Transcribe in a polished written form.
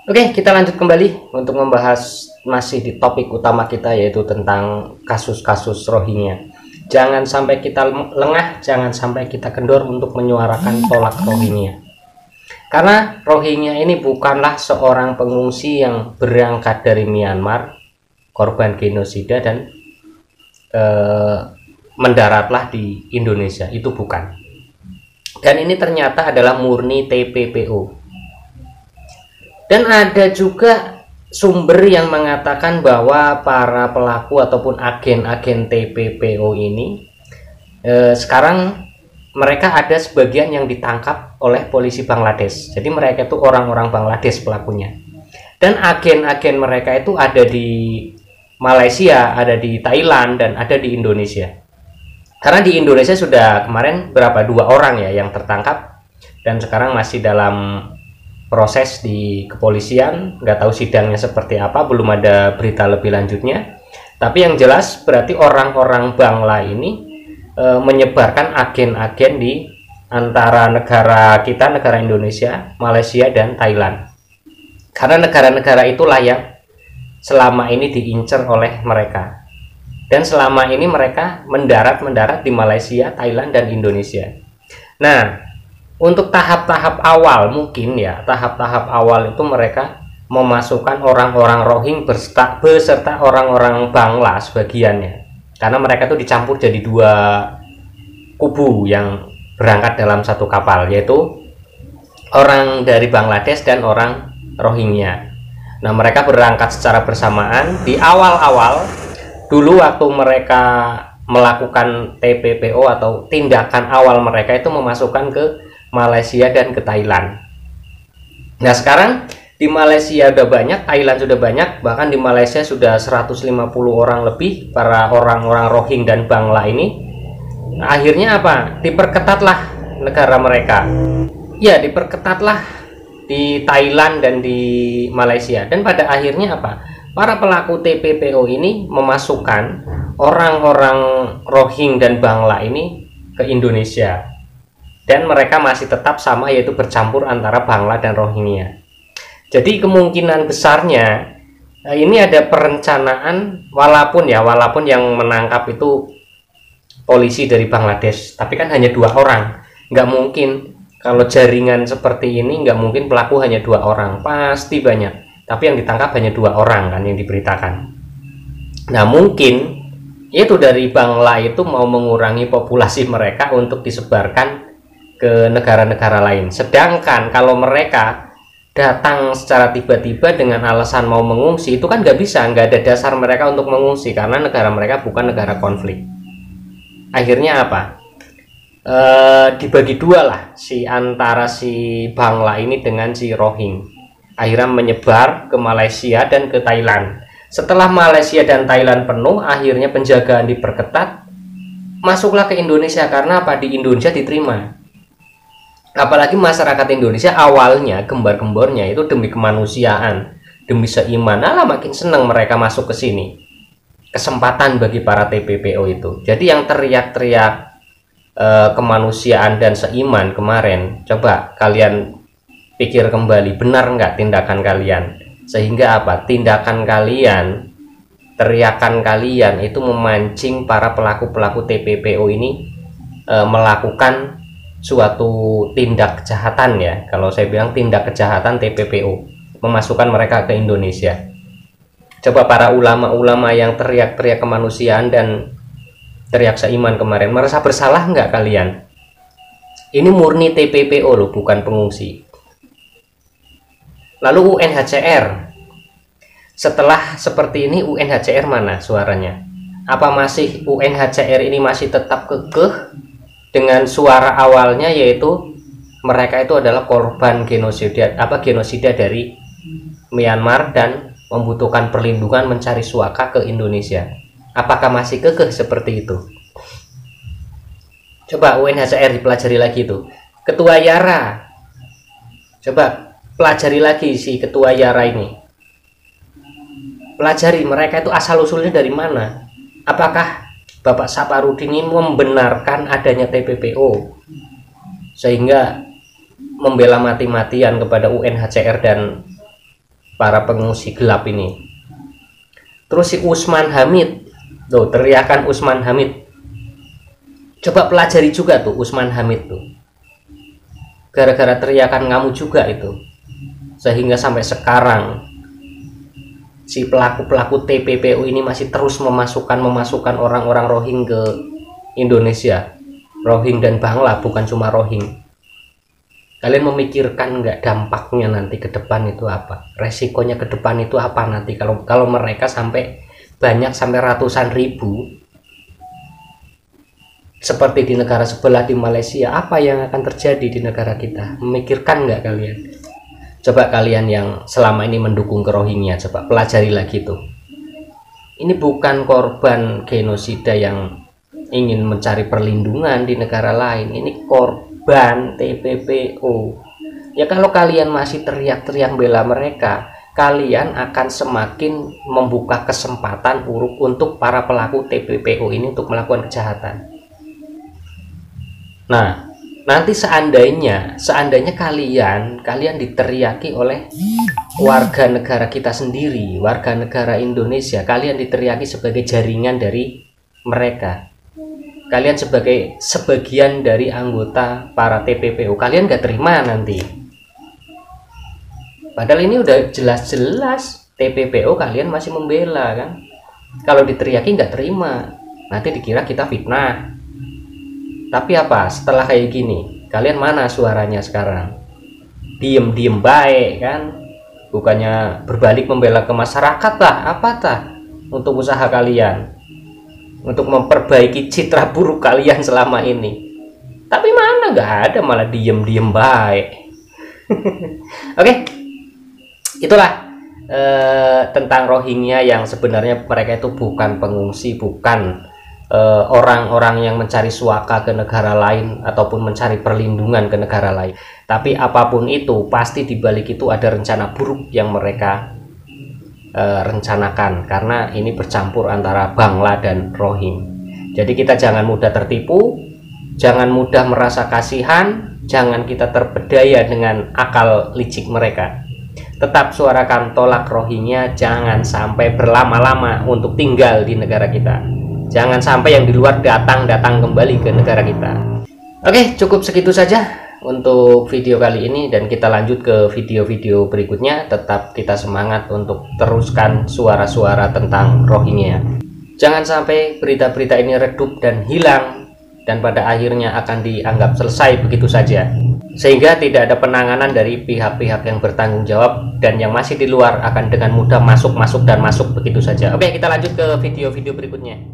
Oke, kita lanjut kembali untuk membahas masih di topik utama kita, yaitu tentang kasus-kasus Rohingya. Jangan sampai kita lengah, jangan sampai kita kendor untuk menyuarakan tolak Rohingya. Karena Rohingya ini bukanlah seorang pengungsi yang berangkat dari Myanmar, korban genosida dan mendaratlah di Indonesia. Itu bukan. Dan ini ternyata adalah murni TPPO. Dan ada juga sumber yang mengatakan bahwa para pelaku ataupun agen-agen TPPO ini sekarang mereka ada sebagian yang ditangkap oleh polisi Bangladesh. Jadi mereka itu orang-orang Bangladesh pelakunya. Dan agen-agen mereka itu ada di Malaysia, ada di Thailand, dan ada di Indonesia. Karena di Indonesia sudah kemarin berapa, 2 orang ya yang tertangkap, dan sekarang masih dalam proses di kepolisian. Nggak tahu sidangnya seperti apa, belum ada berita lebih lanjutnya. Tapi yang jelas berarti orang-orang Bangla ini menyebarkan agen-agen di antara negara kita, negara Indonesia, Malaysia, dan Thailand. Karena negara-negara itulah yang selama ini diincar oleh mereka. Dan selama ini mereka mendarat di Malaysia, Thailand, dan Indonesia. Nah, untuk tahap-tahap awal mungkin ya, tahap-tahap awal itu mereka memasukkan orang-orang Rohingya beserta orang-orang Bangla sebagiannya. Karena mereka itu dicampur jadi 2 kubu yang berangkat dalam satu kapal, yaitu orang dari Bangladesh dan orang Rohingya. Nah, mereka berangkat secara bersamaan di awal-awal dulu waktu mereka melakukan TPPO atau tindakan awal mereka itu memasukkan ke Malaysia dan ke Thailand. Nah, sekarang di Malaysia udah banyak, Thailand sudah banyak, bahkan di Malaysia sudah 150 orang lebih para orang-orang Rohingya dan Bangla ini. Nah, akhirnya apa? Diperketatlah negara mereka. Ya, diperketatlah di Thailand dan di Malaysia. Dan pada akhirnya apa? Para pelaku TPPO ini memasukkan orang-orang Rohingya dan Bangla ini ke Indonesia. Dan mereka masih tetap sama, yaitu bercampur antara Bangla dan Rohingya. Jadi kemungkinan besarnya ini ada perencanaan, walaupun yang menangkap itu polisi dari Bangladesh, tapi kan hanya 2 orang. Nggak mungkin kalau jaringan seperti ini, nggak mungkin pelaku hanya 2 orang, pasti banyak. Tapi yang ditangkap hanya 2 orang kan yang diberitakan. Nah, mungkin itu dari Bangla itu mau mengurangi populasi mereka untuk disebarkan ke negara-negara lain. Sedangkan kalau mereka datang secara tiba-tiba dengan alasan mau mengungsi, itu kan nggak bisa, nggak ada dasar mereka untuk mengungsi karena negara mereka bukan negara konflik. Akhirnya apa? Dibagi 2 lah antara si Bangla ini dengan si Rohingya. Akhirnya menyebar ke Malaysia dan ke Thailand. Setelah Malaysia dan Thailand penuh, akhirnya penjagaan diperketat, masuklah ke Indonesia. Karena apa? Di Indonesia diterima. Apalagi masyarakat Indonesia awalnya gembar-gembornya itu demi kemanusiaan, demi seiman. Nah, makin senang mereka masuk ke sini. Kesempatan bagi para TPPO itu. Jadi yang teriak-teriak kemanusiaan dan seiman kemarin, coba kalian pikir kembali, benar nggak tindakan kalian? Sehingga apa? Tindakan kalian, teriakan kalian itu memancing para pelaku-pelaku TPPO ini melakukan suatu tindak kejahatan ya. Kalau saya bilang tindak kejahatan TPPO, memasukkan mereka ke Indonesia. Coba para ulama-ulama yang teriak-teriak kemanusiaan dan teriak seiman kemarin, merasa bersalah nggak kalian? Ini murni TPPO loh, bukan pengungsi. Lalu UNHCR, setelah seperti ini UNHCR mana suaranya? Apa masih UNHCR ini masih tetap kekeh dengan suara awalnya, yaitu mereka itu adalah korban genosida dari Myanmar dan membutuhkan perlindungan mencari suaka ke Indonesia? Apakah masih kekeh seperti itu? Coba UNHCR dipelajari lagi itu. Ketua Yara, coba pelajari lagi si Ketua Yara ini. Pelajari mereka itu asal usulnya dari mana. Apakah Bapak Saparudin ini membenarkan adanya TPPO sehingga membela mati-matian kepada UNHCR dan para pengungsi gelap ini. Terus si Usman Hamid, tuh teriakan Usman Hamid, coba pelajari juga tuh Usman Hamid tuh, gara-gara teriakan kamu juga itu, sehingga sampai sekarang si pelaku-pelaku TPPO ini masih terus memasukkan orang-orang Rohingya ke Indonesia. Rohingya dan Bangla, bukan cuma Rohingya. Kalian memikirkan nggak dampaknya nanti ke depan itu apa? Resikonya ke depan itu apa nanti kalau mereka sampai banyak, sampai ratusan ribu seperti di negara sebelah di Malaysia, apa yang akan terjadi di negara kita? Memikirkan nggak kalian? Coba kalian yang selama ini mendukung ke Rohingya, coba pelajari lagi tuh. Ini bukan korban genosida yang ingin mencari perlindungan di negara lain, ini korban TPPO. Ya kalau kalian masih teriak-teriak bela mereka, kalian akan semakin membuka kesempatan buruk untuk para pelaku TPPO ini untuk melakukan kejahatan. Nah, nanti seandainya kalian diteriaki oleh warga negara kita sendiri, warga negara Indonesia, kalian diteriaki sebagai jaringan dari mereka, kalian sebagai sebagian dari anggota para TPPO, kalian gak terima nanti. Padahal ini udah jelas-jelas TPPO, kalian masih membela kan. Kalau diteriaki nggak terima, nanti dikira kita fitnah. Tapi apa, setelah kayak gini, kalian mana suaranya sekarang? Diem-diem baik kan, bukannya berbalik membela ke masyarakat lah, apa tah untuk usaha kalian, untuk memperbaiki citra buruk kalian selama ini. Tapi mana, nggak ada, malah diem-diem baik. Oke, itulah tentang Rohingya yang sebenarnya mereka itu bukan pengungsi, bukan orang-orang yang mencari suaka ke negara lain ataupun mencari perlindungan ke negara lain. Tapi apapun itu, pasti dibalik itu ada rencana buruk yang mereka rencanakan, karena ini bercampur antara Bangla dan Rohingya. Jadi kita jangan mudah tertipu, jangan mudah merasa kasihan, jangan kita terpedaya dengan akal licik mereka. Tetap suarakan tolak Rohingya, jangan sampai berlama-lama untuk tinggal di negara kita. Jangan sampai yang di luar datang kembali ke negara kita. Oke, cukup segitu saja untuk video kali ini, dan kita lanjut ke video-video berikutnya. Tetap kita semangat untuk teruskan suara-suara tentang Rohingya. Jangan sampai berita-berita ini redup dan hilang, dan pada akhirnya akan dianggap selesai begitu saja, sehingga tidak ada penanganan dari pihak-pihak yang bertanggung jawab, dan yang masih di luar akan dengan mudah masuk begitu saja. Oke, kita lanjut ke video-video berikutnya.